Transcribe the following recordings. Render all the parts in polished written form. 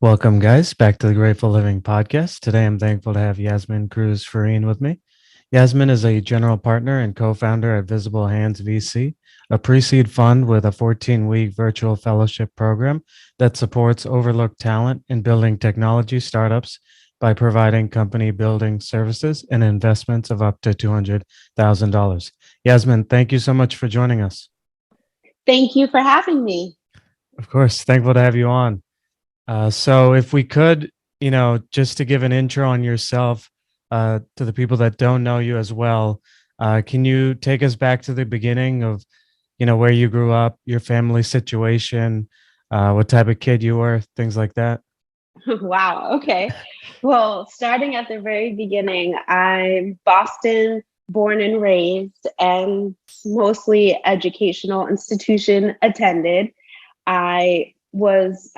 Welcome, guys, back to the Grateful Living podcast. Today, I'm thankful to have Yasmin Cruz Ferrine with me. Yasmin is a general partner and co founder at Visible Hands VC, a pre seed fund with a 14-week virtual fellowship program that supports overlooked talent in building technology startups by providing company building services and investments of up to $200,000. Yasmin, thank you so much for joining us. Thank you for having me. Of course, thankful to have you on. So if we could, just to give an intro on yourself to the people that don't know you as well, can you take us back to the beginning of, where you grew up, your family situation, what type of kid you were, things like that? Wow. Okay. Well, starting at the very beginning, I'm Boston born and raised and mostly educational institution attended. I was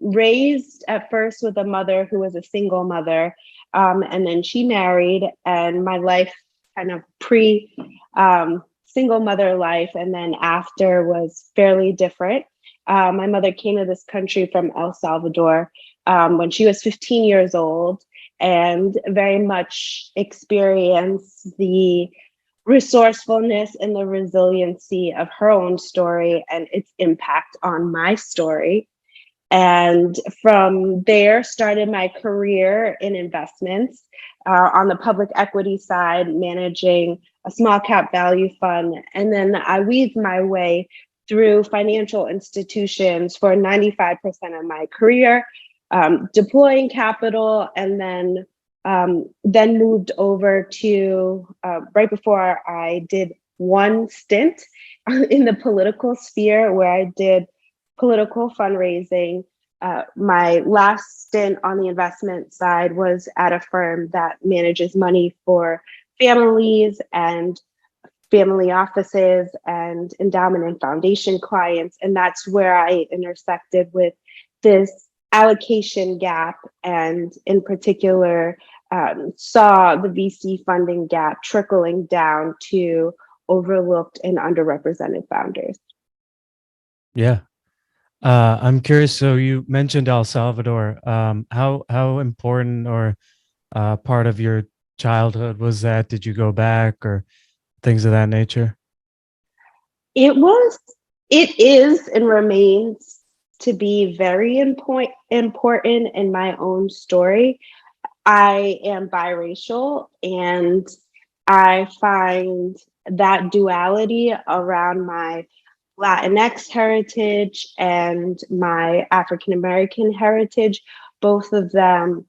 raised at first with a mother who was a single mother, and then she married, and my life kind of pre single mother life, and then after was fairly different. My mother came to this country from El Salvador when she was 15 years old and very much experienced the resourcefulness and the resiliency of her own story and its impact on my story. And from there, started my career in investments on the public equity side, managing a small cap value fund. And then I weaved my way through financial institutions for 95% of my career, deploying capital, and then moved over to right before I did one stint in the political sphere where I did political fundraising. My last stint on the investment side was at a firm that manages money for families and family offices and endowment and foundation clients. And that's where I intersected with this allocation gap, and in particular, saw the VC funding gap trickling down to overlooked and underrepresented founders. Yeah. I'm curious. So you mentioned El Salvador. How important or part of your childhood was that? Did you go back or things of that nature? It was, it is, and remains to be very important in my own story. I am biracial, and I find that duality around my Latinx heritage and my African American heritage, both of them,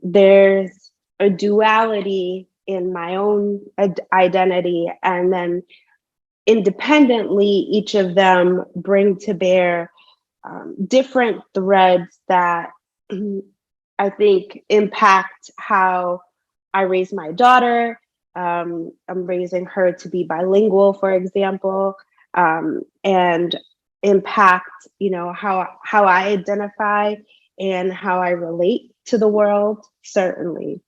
there's a duality in my own identity, and then independently, each of them bring to bear different threads that I think impact how I raise my daughter. I'm raising her to be bilingual, for example, and impact, how I identify and how I relate to the world. Certainly,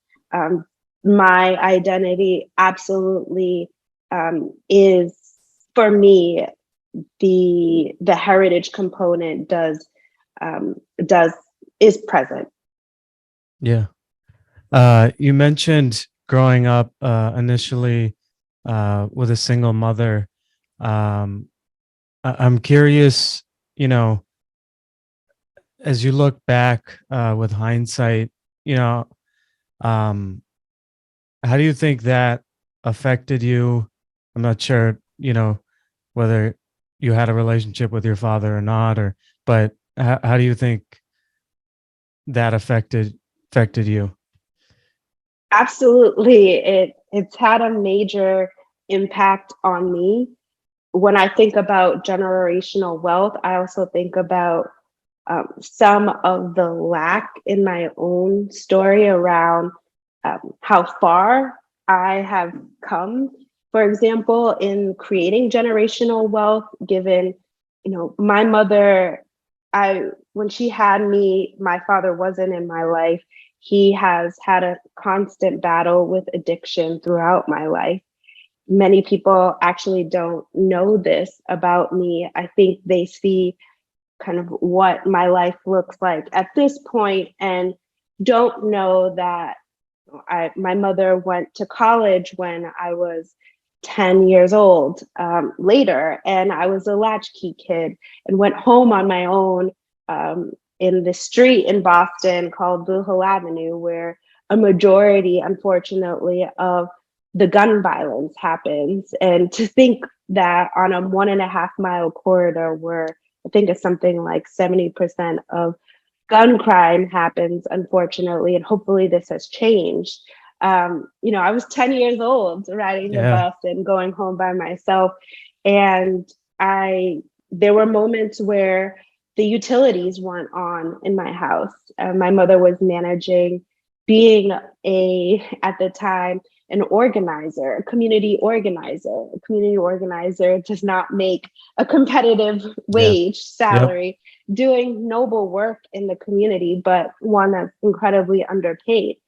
my identity absolutely is, for me, the heritage component does is present. Yeah. You mentioned growing up initially with a single mother. Um, I'm curious, you know, as you look back with hindsight, you know, um, how do you think that affected you? I'm not sure, whether you had a relationship with your father or not, but how do you think that affected you? Absolutely, it's had a major impact on me. When I think about generational wealth, I also think about some of the lack in my own story around how far I have come. For example, in creating generational wealth, given, my mother, I when she had me, my father wasn't in my life. He has had a constant battle with addiction throughout my life. Many people actually don't know this about me. I think they see kind of what my life looks like at this point, and don't know that my mother went to college when I was 10 years old later, and I was a latchkey kid and went home on my own in the street in Boston called Blue Hill Avenue, where a majority, unfortunately, of the gun violence happens. And to think that on a 1.5 mile corridor where I think it's something like 70% of gun crime happens, unfortunately, and hopefully this has changed. I was 10 years old riding the Yeah. bus and going home by myself. And there were moments where the utilities weren't on in my house. My mother was managing, being at the time, an organizer, a community organizer. A community organizer does not make a competitive Yeah. wage Yep. salary, doing noble work in the community, but one that's incredibly underpaid.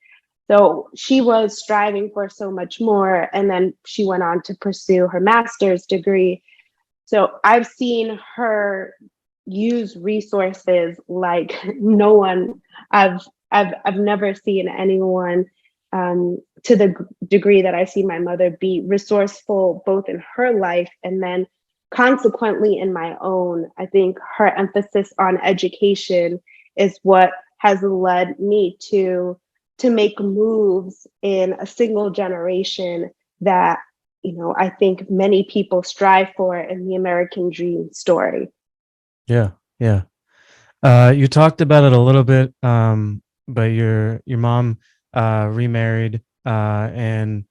So she was striving for so much more. And then she went on to pursue her master's degree. So I've seen her use resources like no one. I've never seen anyone to the degree that I see my mother be resourceful, both in her life and then consequently in my own. I think her emphasis on education is what has led me to make moves in a single generation that I think many people strive for in the American dream story. Yeah. Yeah. You talked about it a little bit, but your mom remarried, and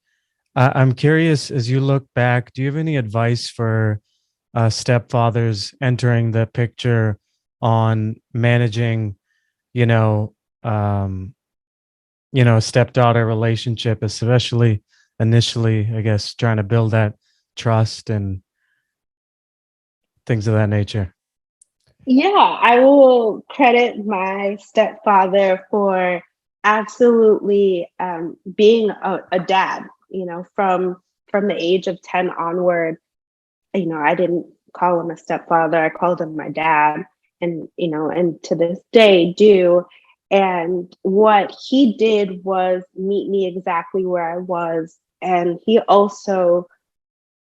I'm curious, as you look back, do you have any advice for stepfathers entering the picture on managing, you know, um, a stepdaughter relationship, especially initially, I guess, trying to build that trust and things of that nature? Yeah, I will credit my stepfather for absolutely being a dad. From the age of 10 onward, I didn't call him a stepfather. I called him my dad, and to this day do. And what he did was meet me exactly where I was, and he also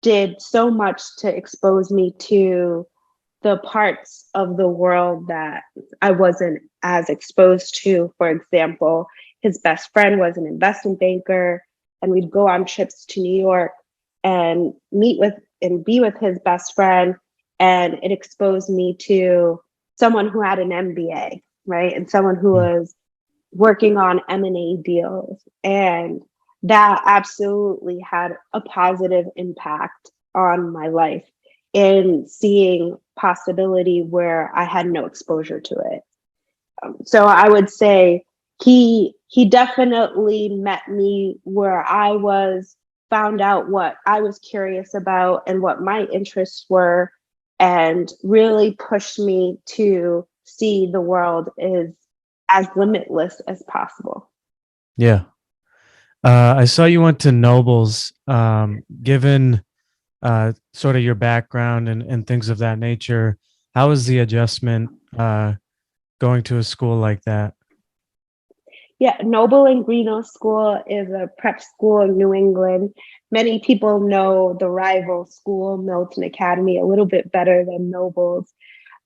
did so much to expose me to the parts of the world that I wasn't as exposed to. For example, his best friend was an investment banker, and we'd go on trips to New York and meet with and be with his best friend. And it exposed me to someone who had an MBA, right? And someone who Mm. was working on M&A deals. And that absolutely had a positive impact on my life in seeing possibility where I had no exposure to it. So I would say he definitely met me where I was, found out what I was curious about and what my interests were, and really pushed me to see the world is as limitless as possible. Yeah. I saw you went to Nobles. Given sort of your background and things of that nature, how was the adjustment going to a school like that? Yeah, Noble and Greeno School is a prep school in New England. Many people know the rival school, Milton Academy, a little bit better than Noble's.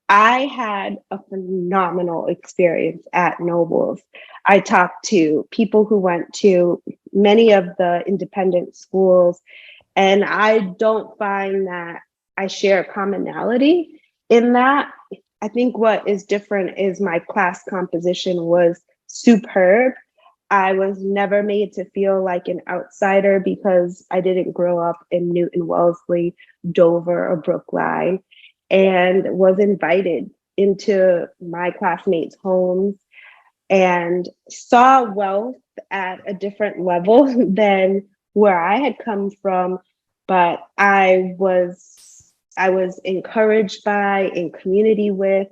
I had a phenomenal experience at Nobles. I talked to people who went to many of the independent schools, and I don't find that I share a commonality in that. I think what is different is my class composition was superb. I was never made to feel like an outsider because I didn't grow up in Newton Wellesley, Dover, or Brookline, and was invited into my classmates' homes and saw wealth at a different level than where I had come from. But I was encouraged by, in community with,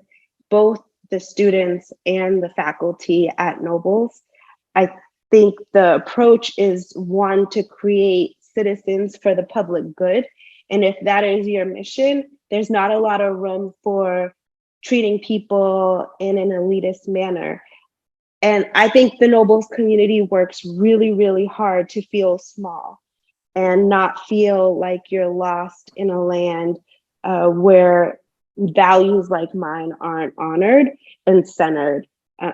both the students and the faculty at Nobles. I think the approach is one to create citizens for the public good. And if that is your mission, there's not a lot of room for treating people in an elitist manner. And I think the Nobles community works really, really hard to feel small and not feel like you're lost in a land where values like mine aren't honored and centered. Uh,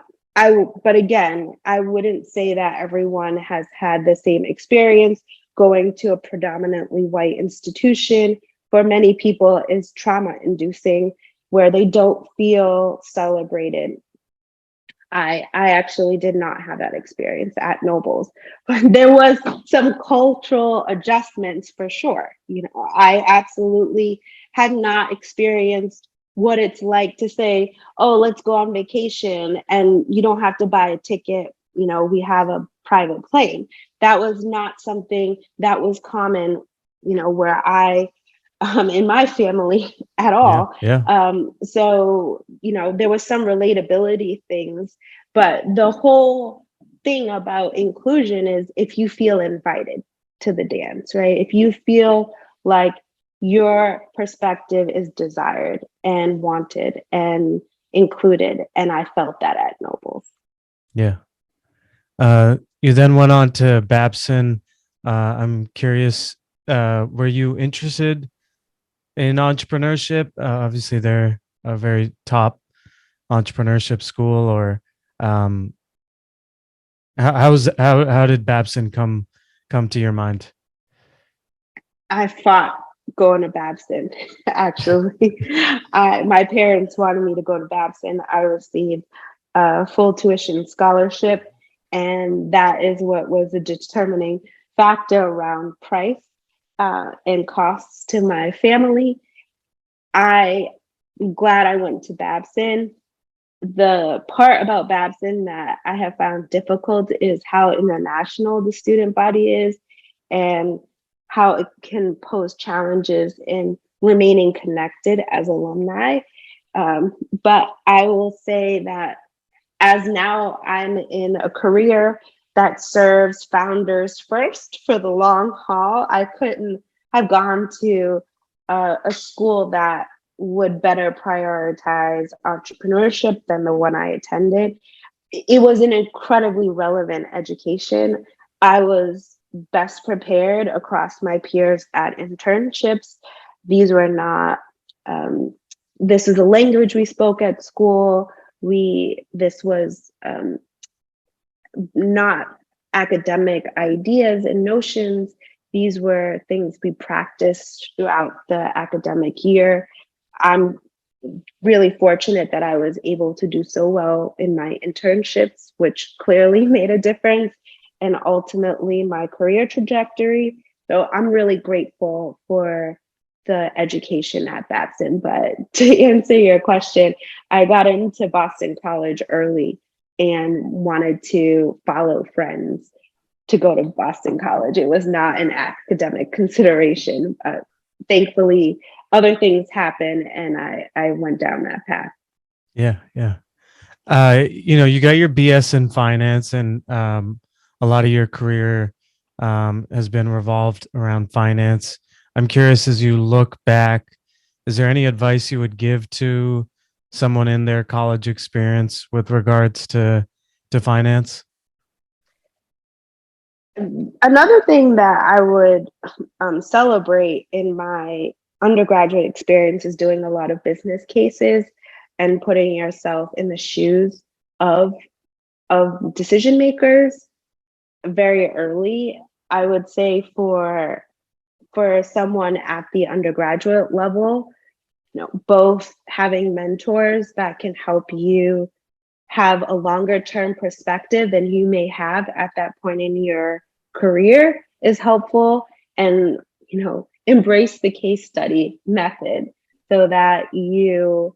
but again, I wouldn't say that everyone has had the same experience. Going to a predominantly white institution for many people is trauma inducing, where they don't feel celebrated. I actually did not have that experience at Nobles. There was some cultural adjustments for sure. You know, I absolutely had not experienced what it's like to say, oh, let's go on vacation and you don't have to buy a ticket. You know, we have a private plane. That was not something that was common, you know, where I in my family at Yeah. all. Yeah. So, you know, there was some relatability things, but the whole thing about inclusion is if you feel invited to the dance, right? If you feel like your perspective is desired and wanted and included. And I felt that at Nobles. Yeah. You then went on to Babson. I'm curious, were you interested in entrepreneurship? Obviously, they're a very top entrepreneurship school. Or um, how did Babson come to your mind? I fought going to Babson, actually. My parents wanted me to go to Babson. I received a full tuition scholarship, and that is what was a determining factor around price and costs to my family. I'm glad I went to Babson. The part about Babson that I have found difficult is how international the student body is and how it can pose challenges in remaining connected as alumni. But I will say that as now I'm in a career that serves founders first for the long haul, I couldn't have gone to a school that would better prioritize entrepreneurship than the one I attended. It was an incredibly relevant education. I was best prepared across my peers at internships. These were not, this is a language we spoke at school. This was not academic ideas and notions. These were things we practiced throughout the academic year. I'm really fortunate that I was able to do so well in my internships, which clearly made a difference, and ultimately my career trajectory. So I'm really grateful for the education at Babson. But to answer your question, I got into Boston College early and wanted to follow friends to go to Boston College. It was not an academic consideration. Thankfully, other things happened and I went down that path. Yeah. Yeah. You got your BS in finance, and a lot of your career has been revolved around finance. I'm curious, as you look back, is there any advice you would give to someone in their college experience with regards to finance? Another thing that I would celebrate in my undergraduate experience is doing a lot of business cases and putting yourself in the shoes of decision makers very early. I would say for someone at the undergraduate level, you know, both having mentors that can help you have a longer term perspective than you may have at that point in your career is helpful. And, you know, embrace the case study method so that you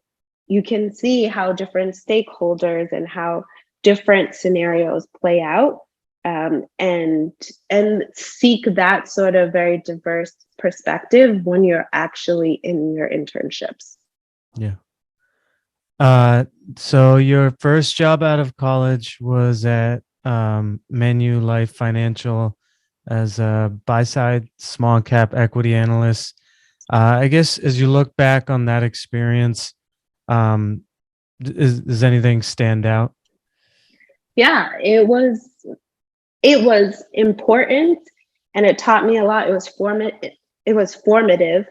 can see how different stakeholders and how different scenarios play out, and seek that sort of very diverse perspective when you're actually in your internships. Yeah. Uh, so your first job out of college was at Manulife Financial as a buy side small cap equity analyst. I guess as you look back on that experience, Does anything stand out? Yeah, it was important, and it taught me a lot. It was formative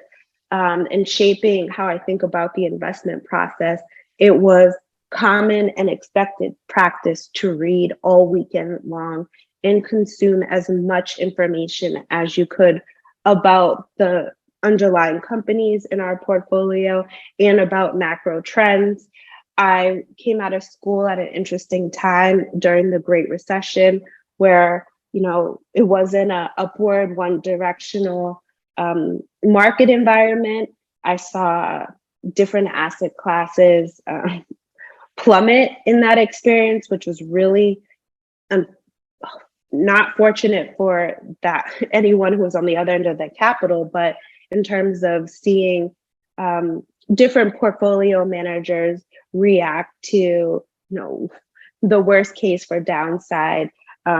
in shaping how I think about the investment process. It was common and expected practice to read all weekend long and consume as much information as you could about the underlying companies in our portfolio and about macro trends. I came out of school at an interesting time during the Great Recession, where it wasn't a upward, one directional market environment. I saw different asset classes plummet in that experience, which was really um, not fortunate for that anyone who was on the other end of the capital, but in terms of seeing different portfolio managers react to the worst case for downside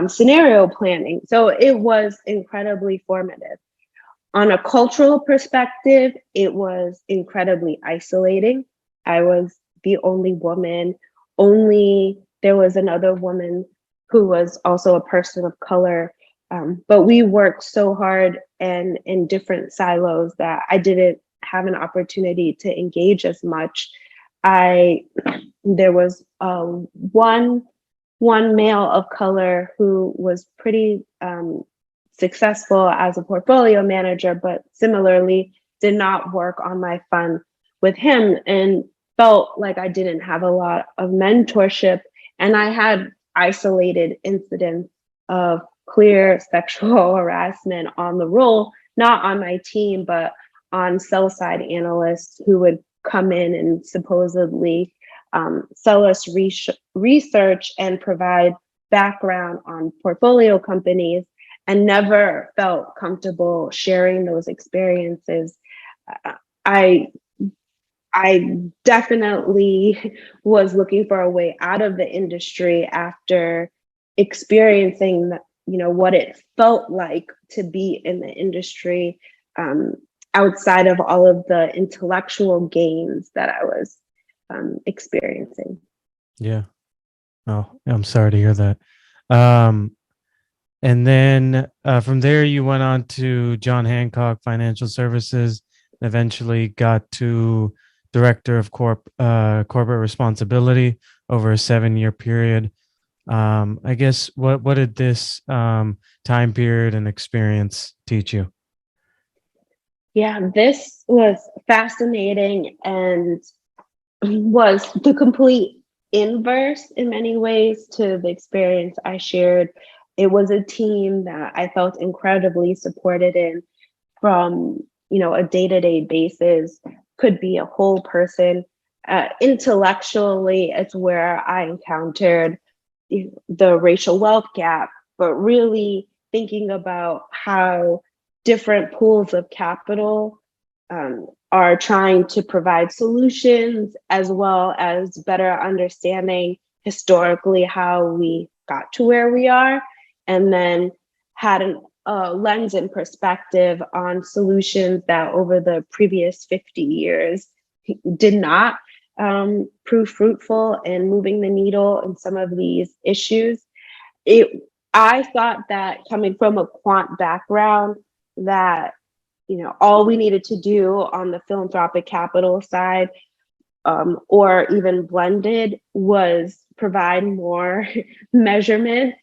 scenario planning. So it was incredibly formative. On a cultural perspective, it was incredibly isolating. I was the only woman. Only there was another woman who was also a person of color. But we worked so hard and in different silos that I didn't have an opportunity to engage as much. I There was one male of color who was pretty successful as a portfolio manager, but similarly did not work on my fund with him, and felt like I didn't have a lot of mentorship. And I had isolated incidents of clear sexual harassment on the roll, not on my team, but on sell side analysts who would come in and supposedly sell us research and provide background on portfolio companies, and never felt comfortable sharing those experiences. I I definitely was looking for a way out of the industry after experiencing what it felt like to be in the industry, um, outside of all of the intellectual gains that I was experiencing. Yeah. Oh, I'm sorry to hear that. Um, and then from there, you went on to John Hancock Financial Services, eventually got to Director of Corporate Responsibility over a 7-year period. I guess what did this time period and experience teach you? Yeah, this was fascinating and was the complete inverse in many ways to the experience I shared. It was a team that I felt incredibly supported in from, a day-to-day basis, could be a whole person. Intellectually, it's where I encountered the racial wealth gap, but really thinking about how different pools of capital are trying to provide solutions, as well as better understanding historically how we got to where we are, and then had a lens and perspective on solutions that over the previous 50 years did not prove fruitful in moving the needle in some of these issues. It, I thought that coming from a quant background, that all we needed to do on the philanthropic capital side, or even blended, was provide more measurement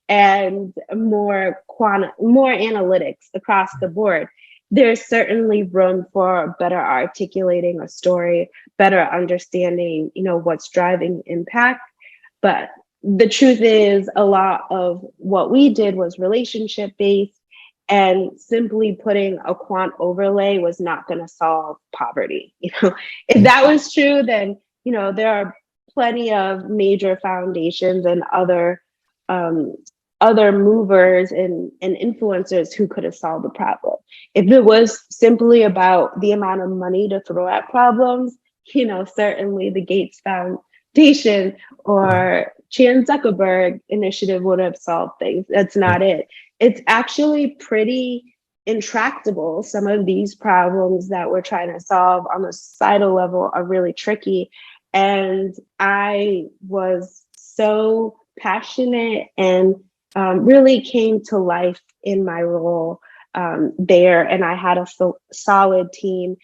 and more analytics across the board. There's certainly room for better articulating a story, better understanding, what's driving impact. But the truth is, a lot of what we did was relationship based, and simply putting a quant overlay was not going to solve poverty. If Yeah. that was true, then there are plenty of major foundations and um, other movers and influencers who could have solved the problem. If it was simply about the amount of money to throw at problems, certainly the Gates Foundation or Chan Zuckerberg initiative would have solved things. That's Yeah. not it. It's actually pretty intractable. Some of these problems that we're trying to solve on the societal level are really tricky. And I was so passionate and really came to life in my role there. And I had a solid team,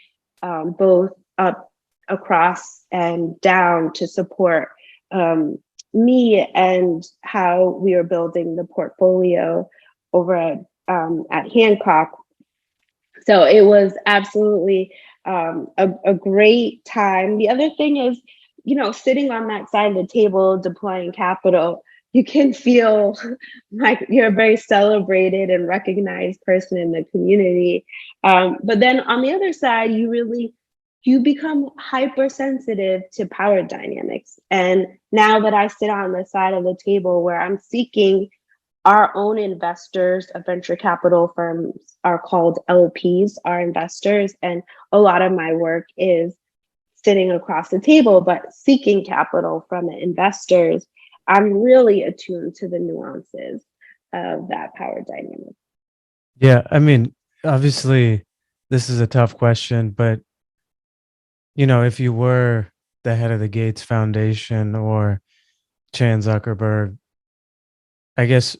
both up, across, and down to support me and how we were building the portfolio over at Hancock. So it was absolutely a great time. The other thing is, sitting on that side of the table, deploying capital, you can feel like you're a very celebrated and recognized person in the community. But then on the other side, you become hypersensitive to power dynamics. And now that I sit on the side of the table where I'm seeking our own investors of venture capital firms are called LPs, our investors. And a lot of my work is sitting across the table, but seeking capital from investors. I'm really attuned to the nuances of that power dynamic. Yeah, I mean, obviously, this is a tough question, but if you were the head of the Gates Foundation or Chan Zuckerberg, I guess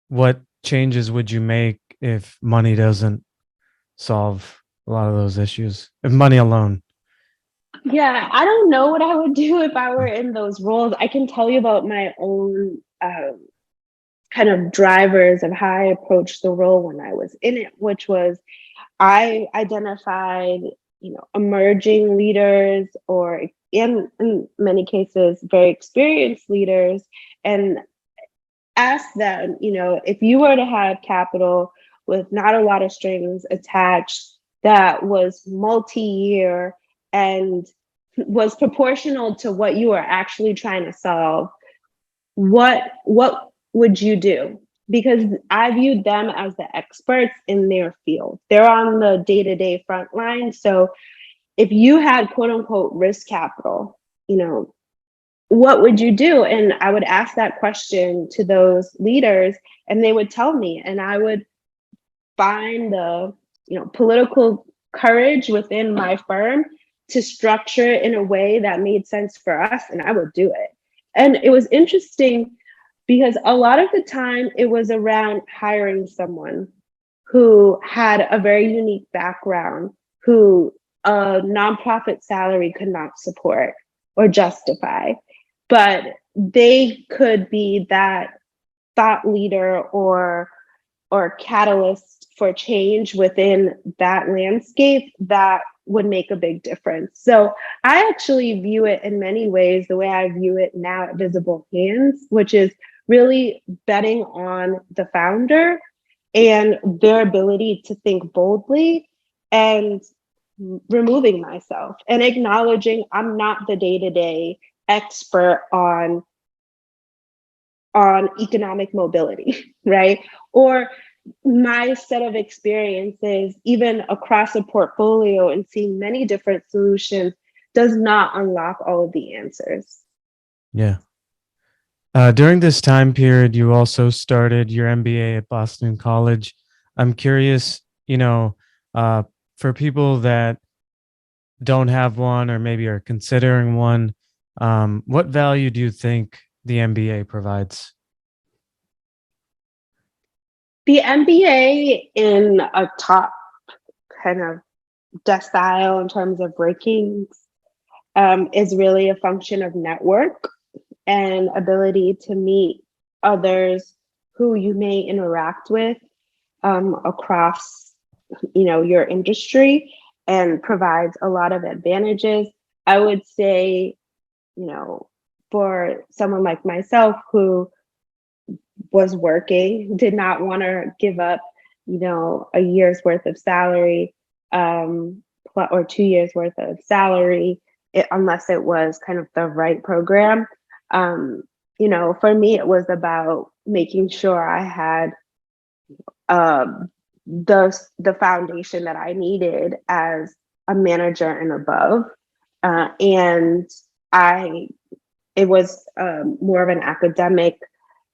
what changes would you make if money doesn't solve a lot of those issues? If money alone. Yeah, I don't know what I would do if I were in those roles. I can tell you about my own kind of drivers of how I approached the role when I was in it, which was I identified, emerging leaders or in many cases, very experienced leaders and asked them, if you were to have capital with not a lot of strings attached that was multi-year and was proportional to what you are actually trying to solve, what would you do? Because I viewed them as the experts in their field. They're on the day-to-day front line. So if you had quote unquote risk capital, what would you do? And I would ask that question to those leaders and they would tell me, and I would find the, political courage within my firm to structure it in a way that made sense for us, and I would do it. And it was interesting because a lot of the time it was around hiring someone who had a very unique background, who a nonprofit salary could not support or justify, but they could be that thought leader or catalyst for change within that landscape that would make a big difference. So I actually view it in many ways the way I view it now at Visible Hands, which is really betting on the founder and their ability to think boldly and removing myself and acknowledging I'm not the day-to-day expert on economic mobility, right? Or my set of experiences, even across a portfolio and seeing many different solutions, does not unlock all of the answers. Yeah. During this time period, you also started your MBA at Boston College. I'm curious, for people that don't have one or maybe are considering one, what value do you think the MBA provides? The MBA in a top kind of decile in terms of rankings is really a function of network and ability to meet others who you may interact with across your industry, and provides a lot of advantages. I would say, for someone like myself who was working, did not want to give up, a year's worth of salary or 2 years worth of salary, unless it was kind of the right program. For me, it was about making sure I had the foundation that I needed as a manager and above. And it was more of an academic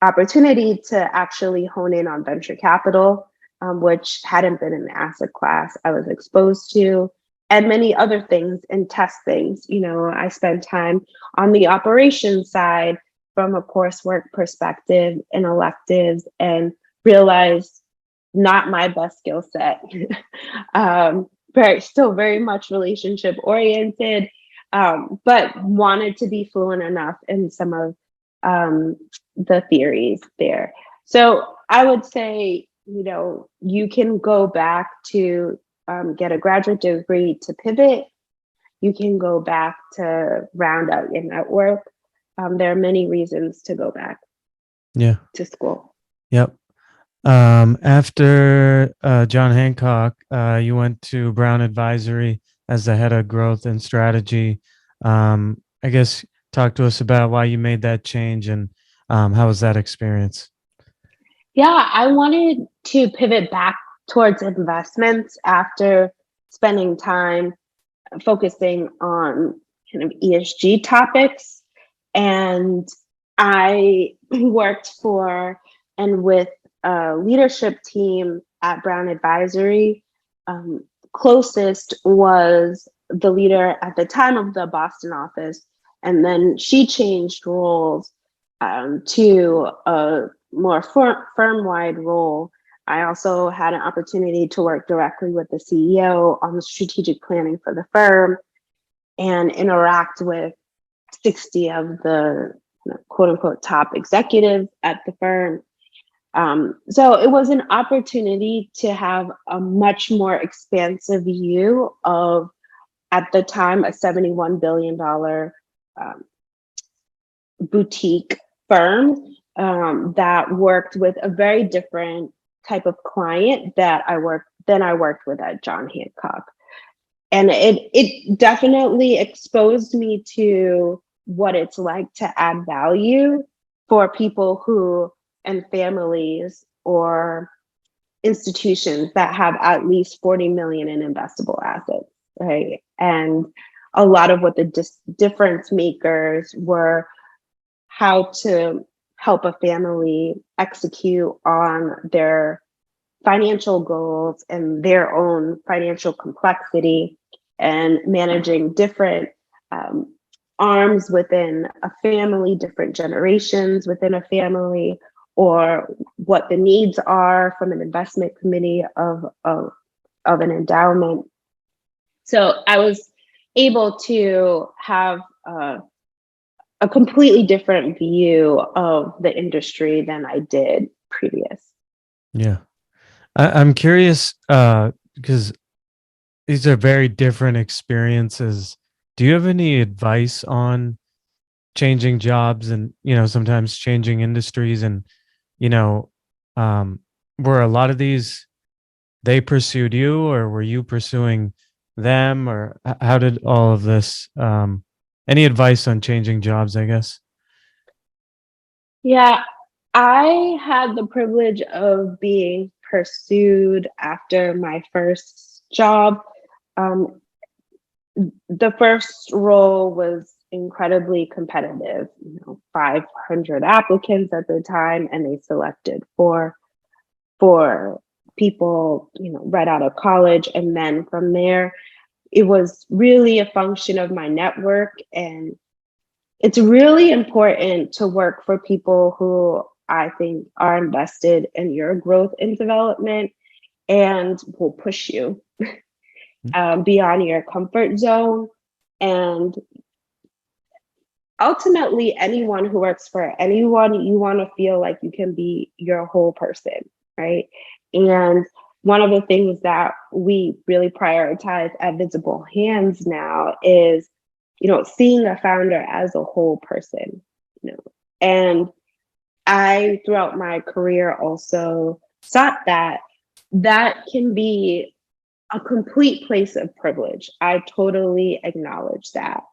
opportunity to actually hone in on venture capital, which hadn't been an asset class I was exposed to. and many other things and test things. I spent time on the operations side from a coursework perspective and electives, and realized not my best skill set. Still very much relationship oriented, but wanted to be fluent enough in some of the theories there. So I would say, you can go back to get a graduate degree to pivot. You can go back to round out your network. There are many reasons to go back to school. Yep. After John Hancock, you went to Brown Advisory as the head of growth and strategy. I guess talk to us about why you made that change, and how was that experience? Yeah, I wanted to pivot back towards investments after spending time focusing on kind of ESG topics. And I worked for and with a leadership team at Brown Advisory. Closest was the leader at the time of the Boston office. And then she changed roles to a more firm-wide role. I also had an opportunity to work directly with the CEO on the strategic planning for the firm and interact with 60 of the quote unquote top executives at the firm. So it was an opportunity to have a much more expansive view of, at the time, a $71 billion boutique firm that worked with a very different type of client than I worked with at John Hancock. And it definitely exposed me to what it's like to add value for people who, and families or institutions that have at least 40 million in investable assets, right? And a lot of what the difference makers were how to help a family execute on their financial goals and their own financial complexity, and managing different arms within a family, different generations within a family, or what the needs are from an investment committee of an endowment. So I was able to have a completely different view of the industry than I did previous. Yeah. I'm curious, because these are very different experiences. Do you have any advice on changing jobs and, sometimes changing industries, and, you know, were a lot of these, they pursued you, or were you pursuing them, or how did all of this, any advice on changing jobs, I guess? Yeah, I had the privilege of being pursued after my first job. The first role was incredibly competitive, 500 applicants at the time, and they selected four people, right out of college. And then from there, it was really a function of my network. And it's really important to work for people who I think are invested in your growth and development and will push you beyond your comfort zone. And ultimately, anyone who works for anyone, you want to feel like you can be your whole person, right? And one of the things that we really prioritize at Visible Hands now is, seeing a founder as a whole person, And I, throughout my career, also sought that can be a complete place of privilege. I totally acknowledge that.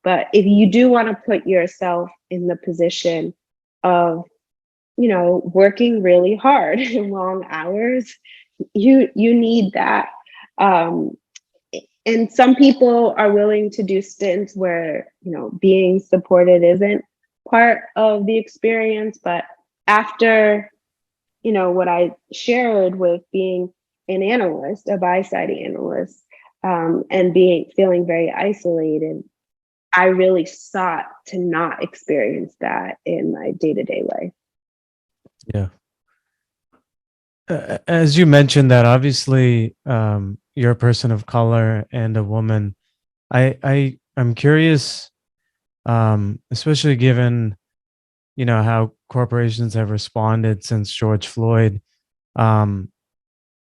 But if you do want to put yourself in the position of, working really hard in long hours, you need that. And some people are willing to do stints where, being supported isn't part of the experience. But after, what I shared with being an analyst, a buy-side analyst, and feeling very isolated, I really sought to not experience that in my day-to-day life. Yeah. As you mentioned that, obviously, you're a person of color and a woman. I'm curious, especially given, how corporations have responded since George Floyd, um,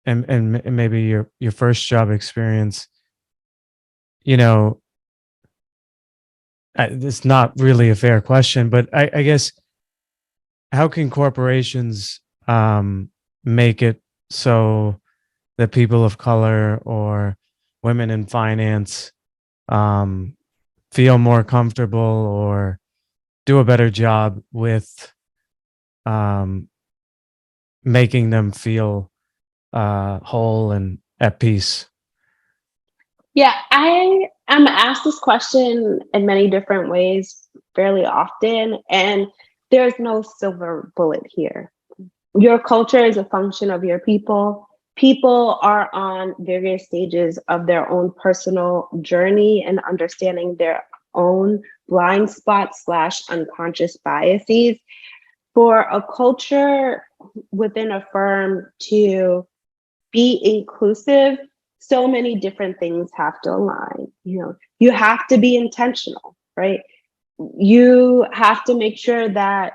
and maybe your first job experience. You know, it's not really a fair question, but I guess, how can corporations make it so that people of color or women in finance um, feel more comfortable or do a better job with um, making them feel whole and at peace? Yeah, I am asked this question in many different ways fairly often, and there's no silver bullet here. Your culture is a function of your people. People are on various stages of their own personal journey and understanding their own blind spots / unconscious biases. For a culture within a firm to be inclusive, so many different things have to align. You have to be intentional, right? You have to make sure that,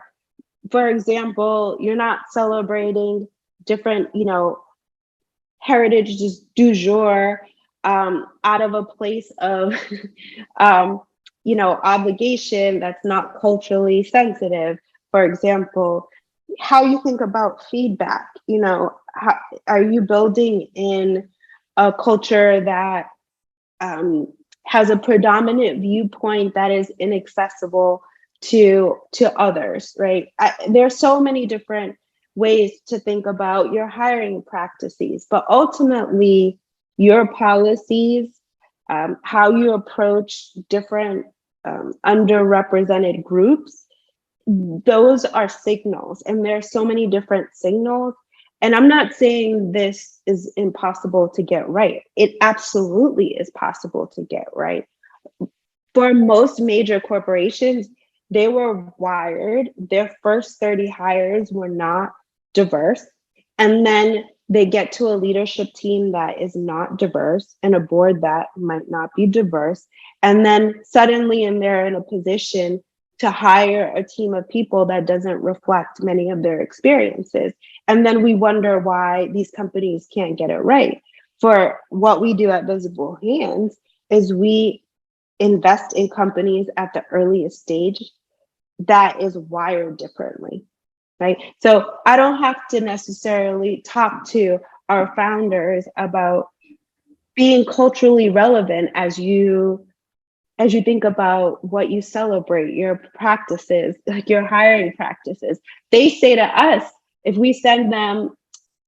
for example, you're not celebrating different, heritages du jour, out of a place of, obligation that's not culturally sensitive. For example, how you think about feedback. How are you building in a culture that has a predominant viewpoint that is inaccessible to others, right? There's so many different ways to think about your hiring practices, but ultimately your policies, how you approach different underrepresented groups, those are signals, and there are so many different signals. And I'm not saying this is impossible to get right. It absolutely is possible to get right. For most major corporations, they were wired, their first 30 hires were not diverse. And then they get to a leadership team that is not diverse and a board that might not be diverse. And then suddenly, and they're in a position to hire a team of people that doesn't reflect many of their experiences. And then we wonder why these companies can't get it right. For what we do at Visible Hands is we invest in companies at the earliest stage that is wired differently, right? So I don't have to necessarily talk to our founders about being culturally relevant as you think about what you celebrate, your practices, like your hiring practices. They say to us, if we send them,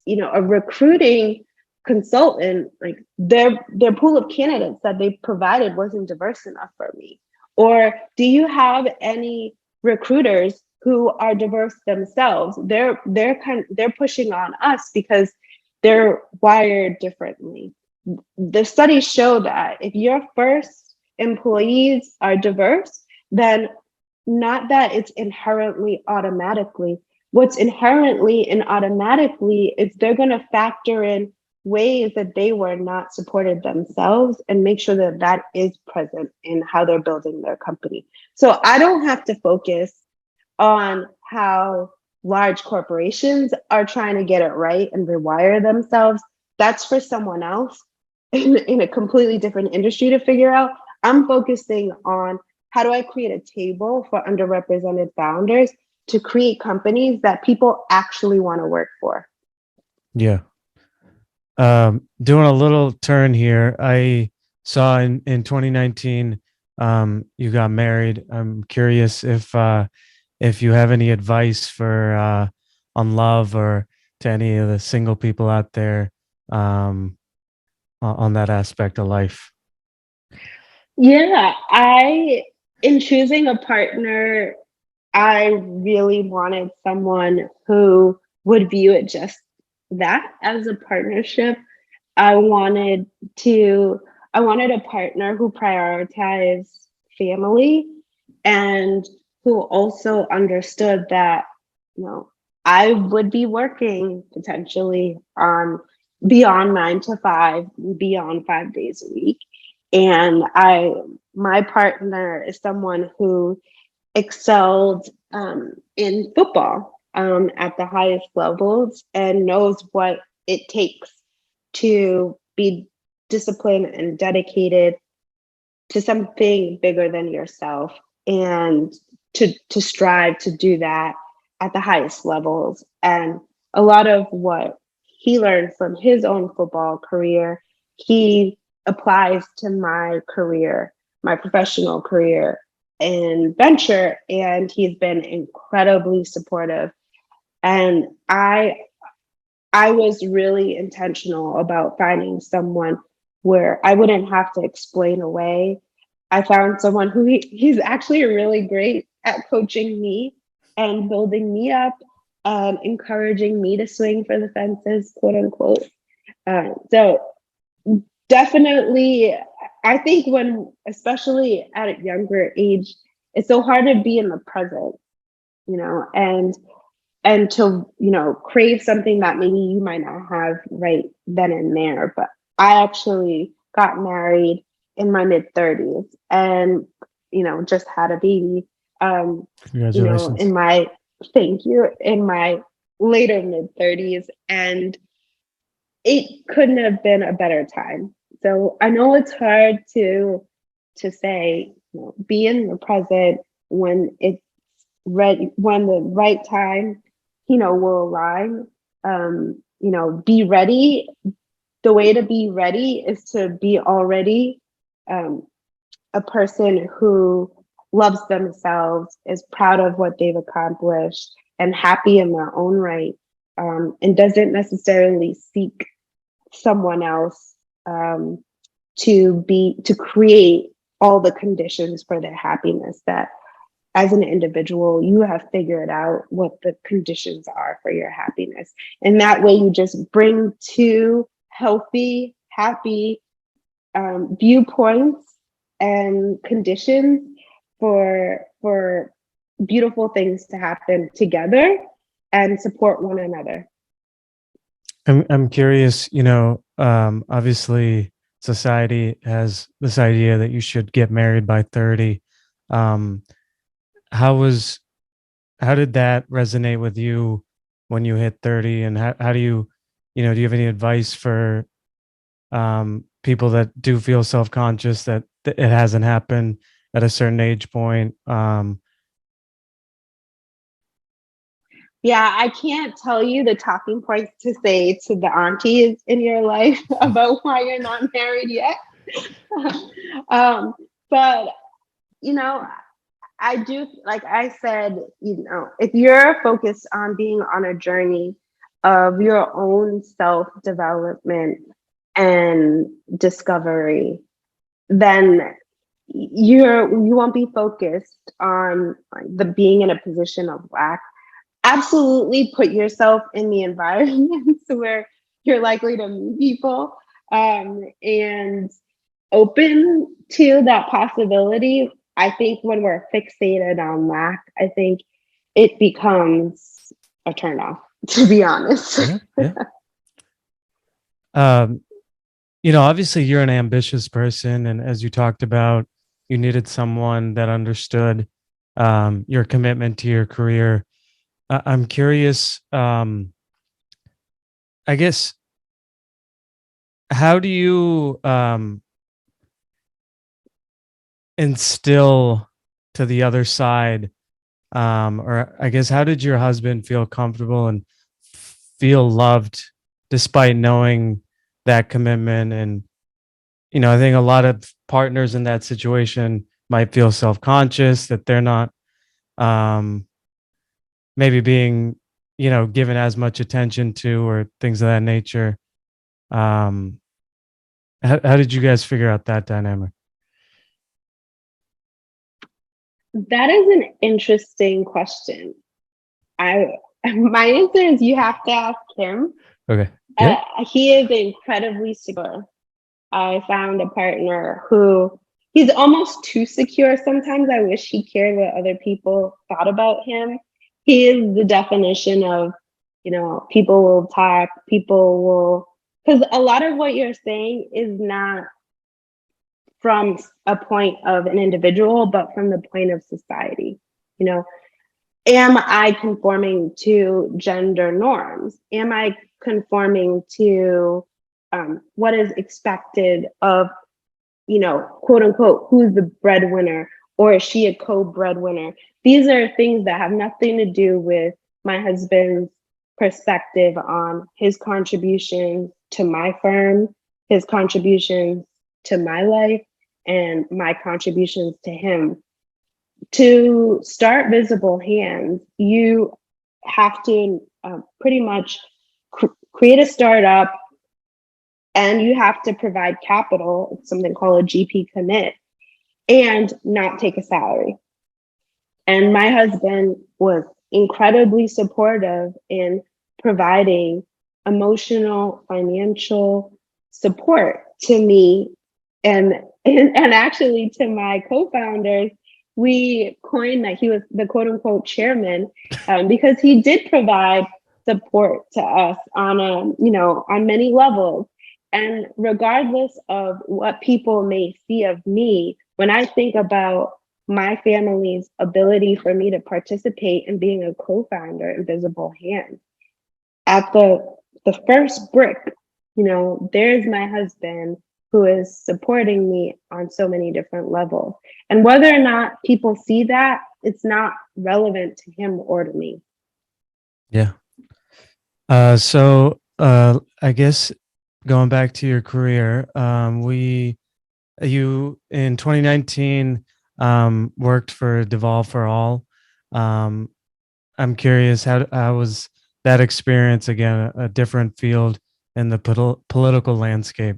a recruiting consultant, like their pool of candidates that they provided wasn't diverse enough for me. Or do you have any recruiters who are diverse themselves? They're pushing on us because they're wired differently. The studies show that if your first employees are diverse, then not that it's inherently automatically. What's inherently and automatically is they're going to factor in ways that they were not supported themselves and make sure that that is present in how they're building their company. So I don't have to focus on how large corporations are trying to get it right and rewire themselves. That's for someone else in a completely different industry to figure out. I'm focusing on how do I create a table for underrepresented founders to create companies that people actually want to work for. Yeah. Doing a little turn here. I saw in 2019, you got married. I'm curious if you have any advice for on love or to any of the single people out there, on that aspect of life. Yeah, in choosing a partner, I really wanted someone who would view it just that, as a partnership. I wanted to I wanted a partner who prioritized family and who also understood that, you know, I would be working potentially on beyond 9 to 5, beyond 5 days a week. And my partner is someone who excelled in football at the highest levels and knows what it takes to be disciplined and dedicated to something bigger than yourself, and to strive to do that at the highest levels. And a lot of what he learned from his own football career, he applies to my career, my professional career in venture, and he's been incredibly supportive. And I was really intentional about finding someone where I wouldn't have to explain away. I found someone who he's actually really great at coaching me and building me up and encouraging me to swing for the fences, quote unquote. So definitely, I think when, especially at a younger age, it's so hard to be in the present, you know, and to, you know, crave something that maybe you might not have right then and there. But I actually got married in my mid 30s and, you know, just had a baby, you know, Congratulations. in my, thank you, in my later mid 30s. And it couldn't have been a better time. So I know it's hard to say, you know, be in the present when it's ready, when the right time, you know, will align. You know, be ready. The way to be ready is to be already um, a person who loves themselves, is proud of what they've accomplished, and happy in their own right, and doesn't necessarily seek someone else to create all the conditions for their happiness. That as an individual, you have figured out what the conditions are for your happiness. And that way you just bring two healthy, happy viewpoints and conditions for beautiful things to happen together and support one another. I'm curious, obviously society has this idea that you should get married by 30. Um, how was how did that resonate with you when you hit 30? And how do you, do you have any advice for people that do feel self-conscious that it hasn't happened at a certain age point? Yeah, I can't tell you the talking points to say to the aunties in your life about why you're not married yet. um, but, you know, I do, like I said, you know, if you're focused on being on a journey of your own self development and discovery, then you won't be focused on like, the being in a position of lack. Absolutely put yourself in the environments where you're likely to meet people, and open to that possibility. I think when we're fixated on lack, I think it becomes a turnoff, to be honest. Yeah, yeah. Um, obviously you're an ambitious person, and as you talked about, you needed someone that understood your commitment to your career. I'm curious, I guess, how do you instill to the other side, or I guess, how did your husband feel comfortable and feel loved despite knowing that commitment? And I think a lot of partners in that situation might feel self-conscious that they're not um, maybe being, given as much attention to, or things of that nature. Um, how did you guys figure out that dynamic? That is an interesting question. I My answer is you have to ask him. Okay. Yeah. He is incredibly secure. I found a partner who he's almost too secure. Sometimes I wish he cared what other people thought about him. He is the definition of, people will talk, people will, because a lot of what you're saying is not from a point of an individual, but from the point of society. Am I conforming to gender norms? Am I conforming to what is expected of, quote unquote, who's the breadwinner, or is she a co-breadwinner? These are things that have nothing to do with my husband's perspective on his contributions to my firm, his contributions to my life, and my contributions to him. To start Visible Hands, you have to pretty much create a startup, and you have to provide capital. It's something called a GP commit, and not take a salary. And my husband was incredibly supportive in providing emotional, financial support to me and actually to my co-founders. We coined that he was the quote unquote chairman because he did provide support to us on many levels. And regardless of what people may see of me, when I think about my family's ability for me to participate in being a co-founder in Visible Hands, at the first brick, there's my husband who is supporting me on so many different levels. And whether or not people see that, it's not relevant to him or to me. Yeah. I guess going back to your career, you in 2019 worked for Deval for All. I'm curious, how was that experience? Again, a different field in the political landscape.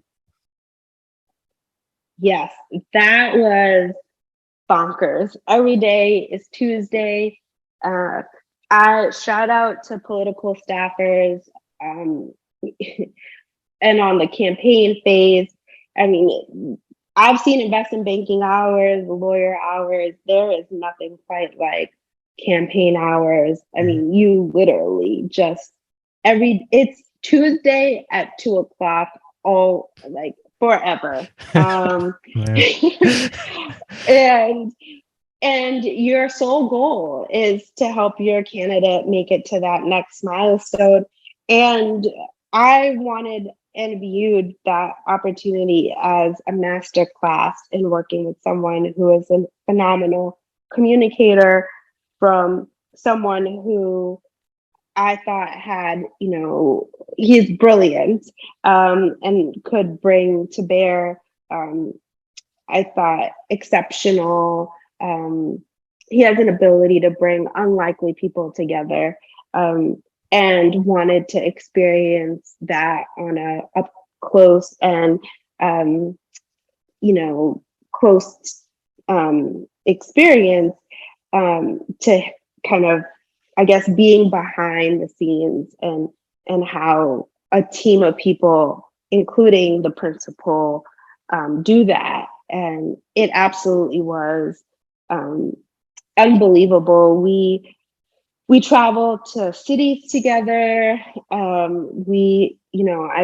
Yes, that was bonkers. Every day is Tuesday. I shout out to political staffers and on the campaign phase. I mean, I've seen investment banking hours, lawyer hours. There is nothing quite like campaign hours. I mean, you literally just it's Tuesday at 2:00, all like forever. And your sole goal is to help your candidate make it to that next milestone. And I wanted and viewed that opportunity as a master class in working with someone who is a phenomenal communicator, from someone who I thought had, he's brilliant and could bring to bear, I thought, exceptional. He has an ability to bring unlikely people together, and wanted to experience that on a up close and, close experience, to kind of, I guess, being behind the scenes and how a team of people, including the principal, do that. And it absolutely was unbelievable. We traveled to cities together. I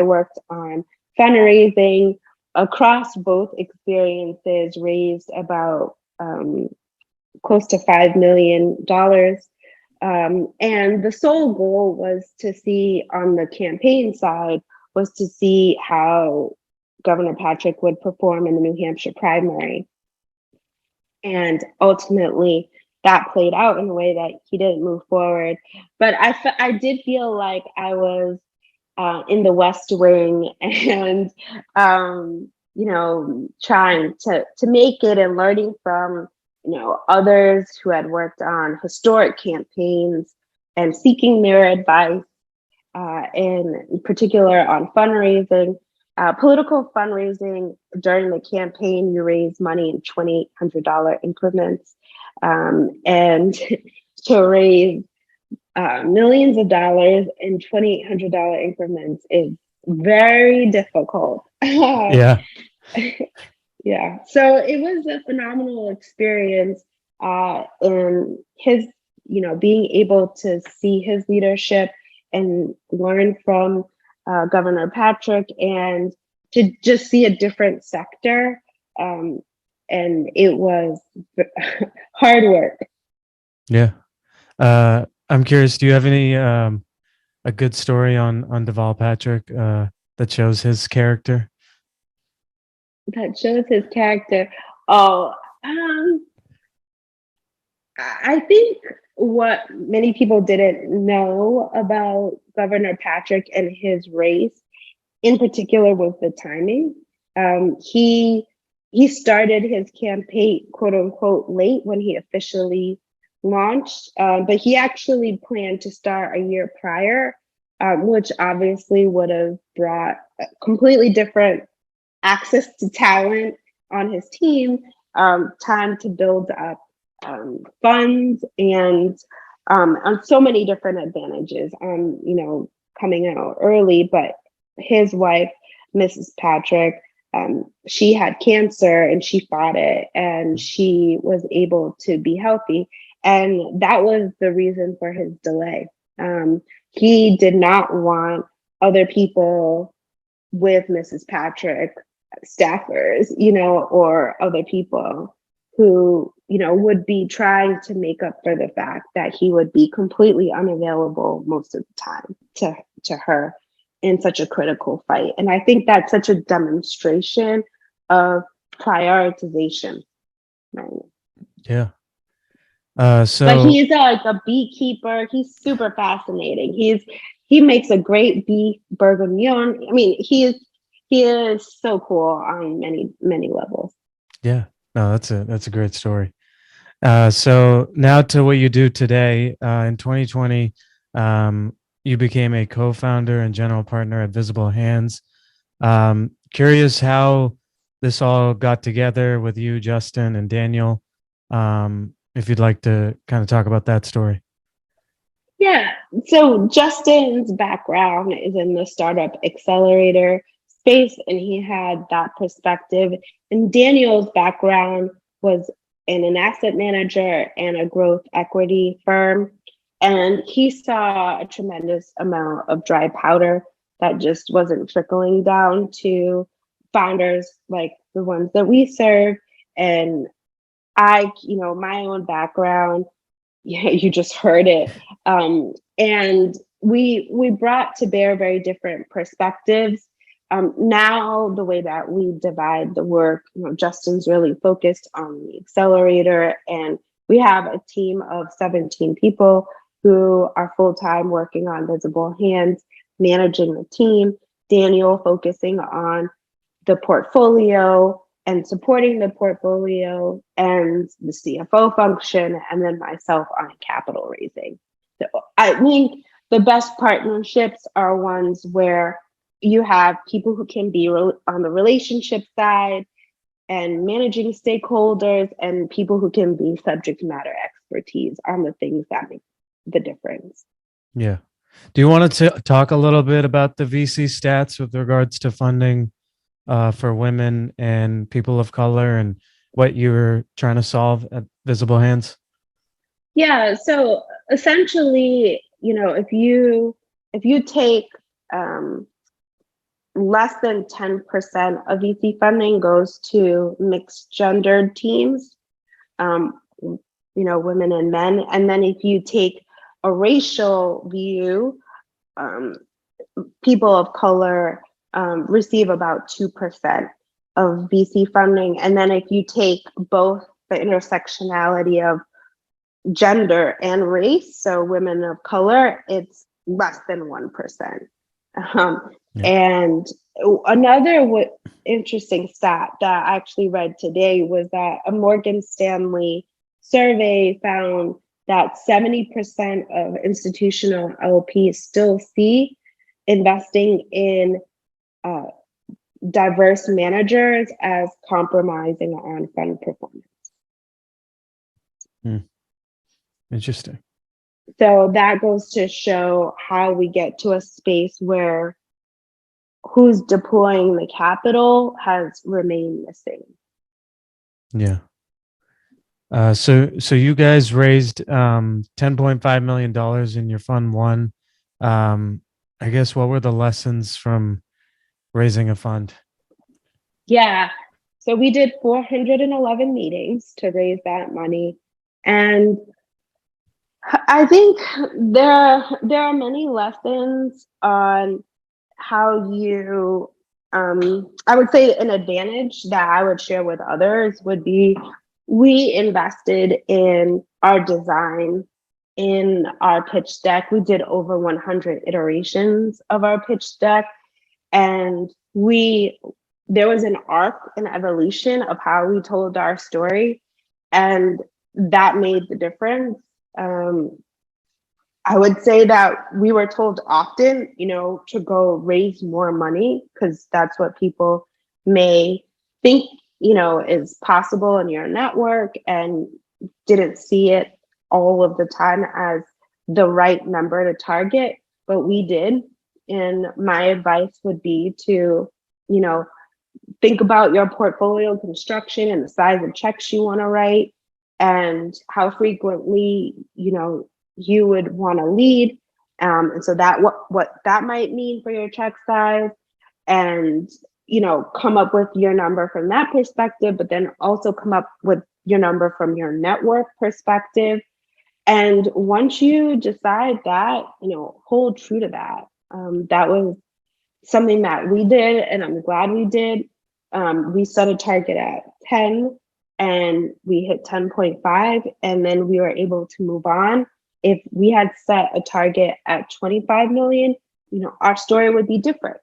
worked on fundraising across both experiences, raised about close to $5 million. And the sole goal was to see, on the campaign side, was to see how Governor Patrick would perform in the New Hampshire primary. And ultimately, that played out in a way that he didn't move forward. But I did feel like I was in the West Wing and, trying to make it and learning from, others who had worked on historic campaigns and seeking their advice, in particular on fundraising. Political fundraising during the campaign, you raise money in $2,800 increments, and to raise millions of dollars in $2,800 increments is very difficult. Yeah. Yeah, so it was a phenomenal experience, and his, being able to see his leadership and learn from Governor Patrick, and to just see a different sector, um, and it was hard work. Yeah. I'm curious, do you have any a good story on Deval Patrick that shows his character? That shows his character. Oh, I think what many people didn't know about Governor Patrick and his race, in particular, was the timing. He started his campaign, quote unquote, late when he officially launched, but he actually planned to start a year prior, which obviously would have brought a completely different access to talent on his team, time to build up funds, and on so many different advantages on, coming out early. But his wife, Mrs. Patrick, she had cancer and she fought it, and she was able to be healthy. And that was the reason for his delay. He did not want other people with Mrs. Patrick, staffers, or other people who, would be trying to make up for the fact that he would be completely unavailable most of the time to her in such a critical fight. And I think that's such a demonstration of prioritization. Right? Yeah. But So he's like a beekeeper. He's super fascinating. He makes a great beef bourguignon. I mean, he is so cool on many levels. yeah, no, that's a great story. So now to what you do today. In 2020, you became a co-founder and general partner at Visible Hands. Curious how this all got together with you, Justin, and Daniel. If you'd like to kind of talk about that story. Yeah. So Justin's background is in the startup accelerator space, and he had that perspective. And Daniel's background was in an asset manager and a growth equity firm. And he saw a tremendous amount of dry powder that just wasn't trickling down to founders like the ones that we serve. And my own background, yeah, you just heard it. And we brought to bear very different perspectives. Now the way that we divide the work, Justin's really focused on the accelerator, and we have a team of 17 people who are full-time working on Visible Hands, managing the team. Daniel focusing on the portfolio and supporting the portfolio and the CFO function, and then myself on capital raising. So I mean, the best partnerships are ones where you have people who can be on the relationship side and managing stakeholders, and people who can be subject matter expertise on the things that make the difference. Yeah. Do you want to talk a little bit about the VC stats with regards to funding for women and people of color and what you were trying to solve at Visible Hands? Yeah, so essentially, if you take less than 10% of VC funding goes to mixed gendered teams, women and men. And then if you take a racial view, people of color receive about 2% of VC funding. And then if you take both the intersectionality of gender and race, so women of color, it's less than 1%. Yeah. And another interesting stat that I actually read today was that a Morgan Stanley survey found that 70% of institutional LPs still see investing in diverse managers as compromising on fund performance. Interesting. So that goes to show how we get to a space where who's deploying the capital has remained the same. Yeah. So you guys raised $10.5 million in your fund one. I guess what were the lessons from raising a fund? Yeah. So we did 411 meetings to raise that money. And I think there are many lessons on how you I would say an advantage that I would share with others would be we invested in our design, in our pitch deck. We did over 100 iterations of our pitch deck, and there was an arc, an evolution of how we told our story, and that made the difference. Um, I would say that we were told often, to go raise more money because that's what people may think, is possible in your network, and didn't see it all of the time as the right number to target, but we did. And my advice would be to, think about your portfolio construction and the size of checks you want to write and how frequently, you would want to lead. And so that what that might mean for your check size, and come up with your number from that perspective, but then also come up with your number from your network perspective. And once you decide that, hold true to that. That was something that we did, and I'm glad we did. We set a target at 10 and we hit 10.5, and then we were able to move on. If we had set a target at 25 million, our story would be different.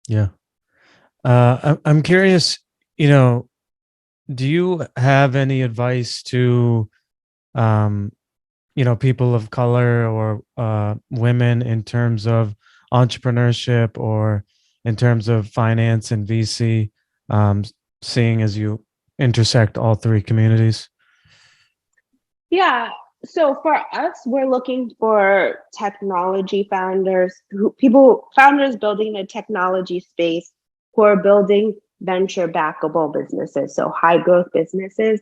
Yeah. I'm curious, do you have any advice to, people of color or women in terms of entrepreneurship or in terms of finance and VC, seeing as you intersect all three communities? Yeah. So for us, we're looking for technology founders, founders building the technology space who are building venture backable businesses, so high growth businesses.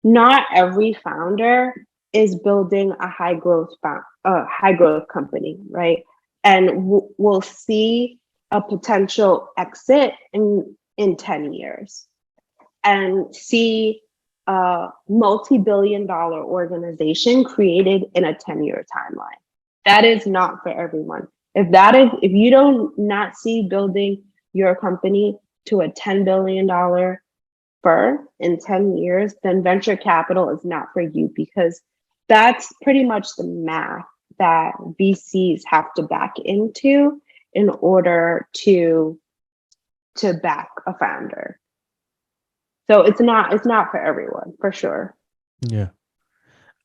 Not every founder is building a high growth company, right? And we'll see a potential exit in 10 years and see a multi-billion-dollar organization created in a 10-year timeline. That is not for everyone. If you don't not see building your company to a $10 billion firm in 10 years, then venture capital is not for you, because that's pretty much the math that VCs have to back into in order to back a founder. So it's not for everyone, for sure. Yeah.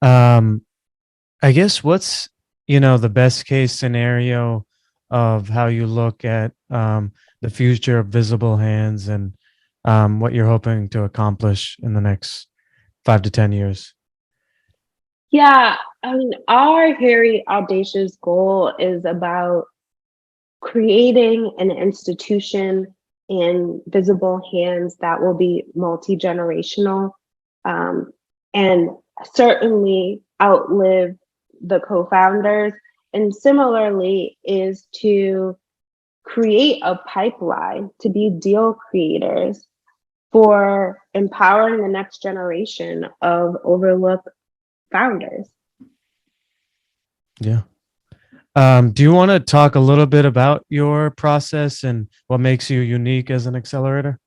I guess what's, the best case scenario of how you look at the future of Visible Hands and what you're hoping to accomplish in the next 5 to 10 years? Yeah, I mean, our hairy audacious goal is about creating an institution in Visible Hands that will be multi-generational, and certainly outlive the co-founders. And similarly is to create a pipeline to be deal creators for empowering the next generation of overlooked founders. Yeah. Do you want to talk a little bit about your process and what makes you unique as an accelerator?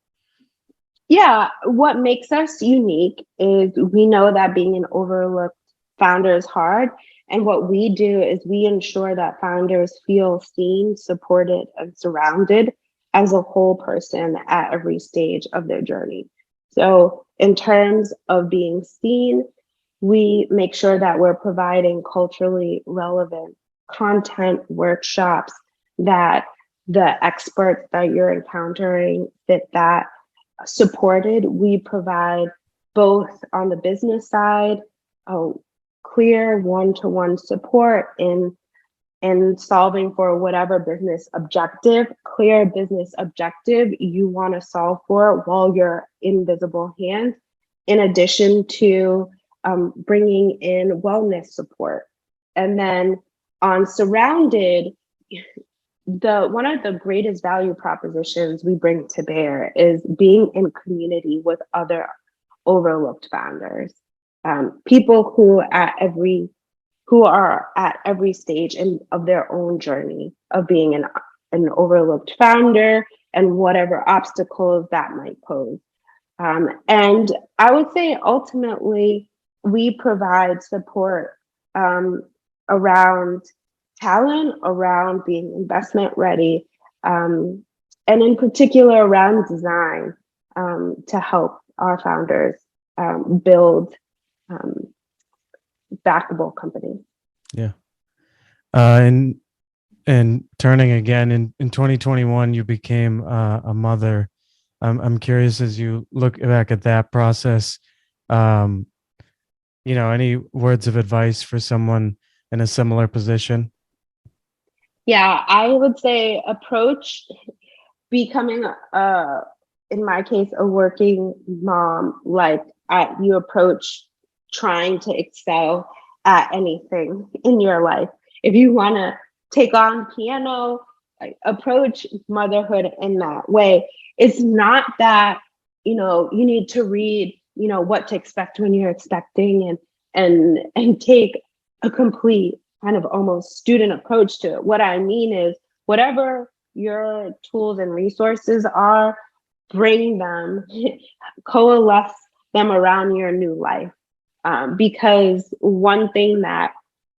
Yeah, what makes us unique is we know that being an overlooked founder is hard. And what we do is we ensure that founders feel seen, supported, and surrounded as a whole person at every stage of their journey. So in terms of being seen, we make sure that we're providing culturally relevant content workshops, that the experts that you're encountering fit that. Supported, we provide both on the business side, clear one-to-one support in and solving for whatever clear business objective you want to solve for while you're invisible hands, in addition to bringing in wellness support. And then on surrounded, one of the greatest value propositions we bring to bear is being in community with other overlooked founders, people who are at every stage of their own journey of being an overlooked founder and whatever obstacles that might pose. And I would say ultimately we provide support around talent, around being investment ready, and in particular around design, to help our founders build backable companies. Yeah. And turning again in 2021, you became a mother. I'm curious, as you look back at that process, any words of advice for someone in a similar position? Yeah, I would say approach becoming in my case, a working mom, like you approach trying to excel at anything in your life. If you want to take on piano, approach motherhood in that way. It's not that, you need to read, what to expect when you're expecting and take a complete kind of almost student approach to it. What I mean is whatever your tools and resources are, bring them, coalesce them around your new life. Because one thing that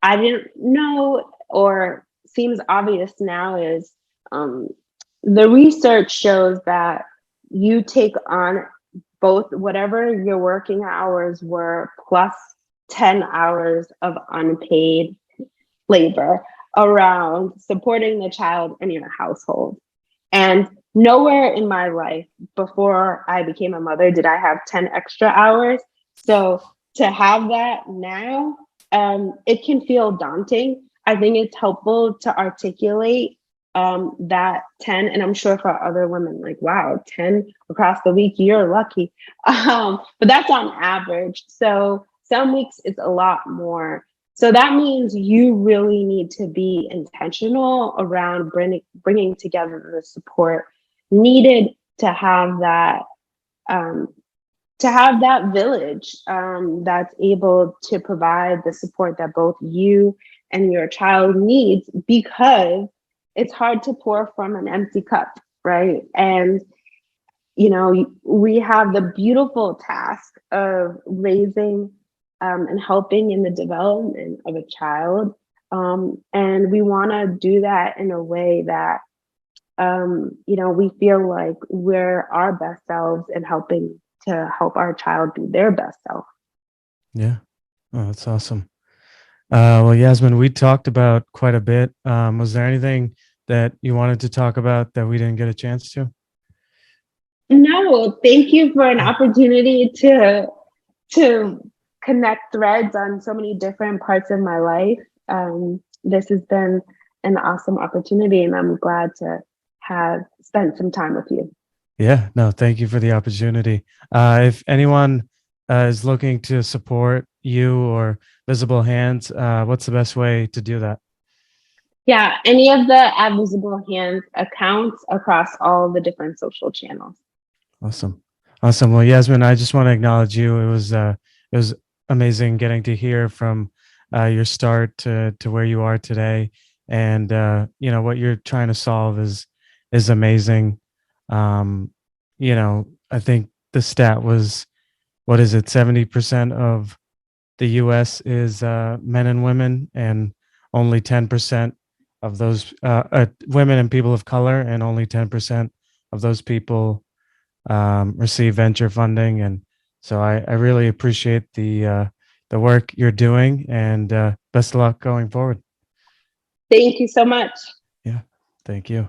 I didn't know or seems obvious now is the research shows that you take on both whatever your working hours were plus 10 hours of unpaid labor around supporting the child in your household. And nowhere in my life before I became a mother did I have 10 extra hours. So to have that now, it can feel daunting. I think it's helpful to articulate that 10, and I'm sure for other women, like, wow, 10 across the week, you're lucky. But that's on average. So some weeks it's a lot more. So that means you really need to be intentional around bringing together the support needed to have that village that's able to provide the support that both you and your child needs, because it's hard to pour from an empty cup, right? And we have the beautiful task of raising and helping in the development of a child. And we want to do that in a way that, we feel like we're our best selves and helping to help our child be their best self. Yeah. Oh, that's awesome. Well, Yasmin, we talked about quite a bit. Was there anything that you wanted to talk about that we didn't get a chance to? No, thank you for an opportunity to connect threads on so many different parts of my life. This has been an awesome opportunity, and I'm glad to have spent some time with you. Yeah, no, thank you for the opportunity. If anyone is looking to support you or Visible Hands, what's the best way to do that? Yeah, any of the at Visible Hands accounts across all the different social channels. Awesome. Awesome. Well, Yasmin, I just want to acknowledge you. It was amazing getting to hear from your start to where you are today. And what you're trying to solve is amazing. I think the stat was, what is it, 70% of the US is men and women, and only 10% of those women and people of color, and only 10% of those people receive venture funding. And so I really appreciate the work you're doing, and best of luck going forward. Thank you so much. Yeah, thank you.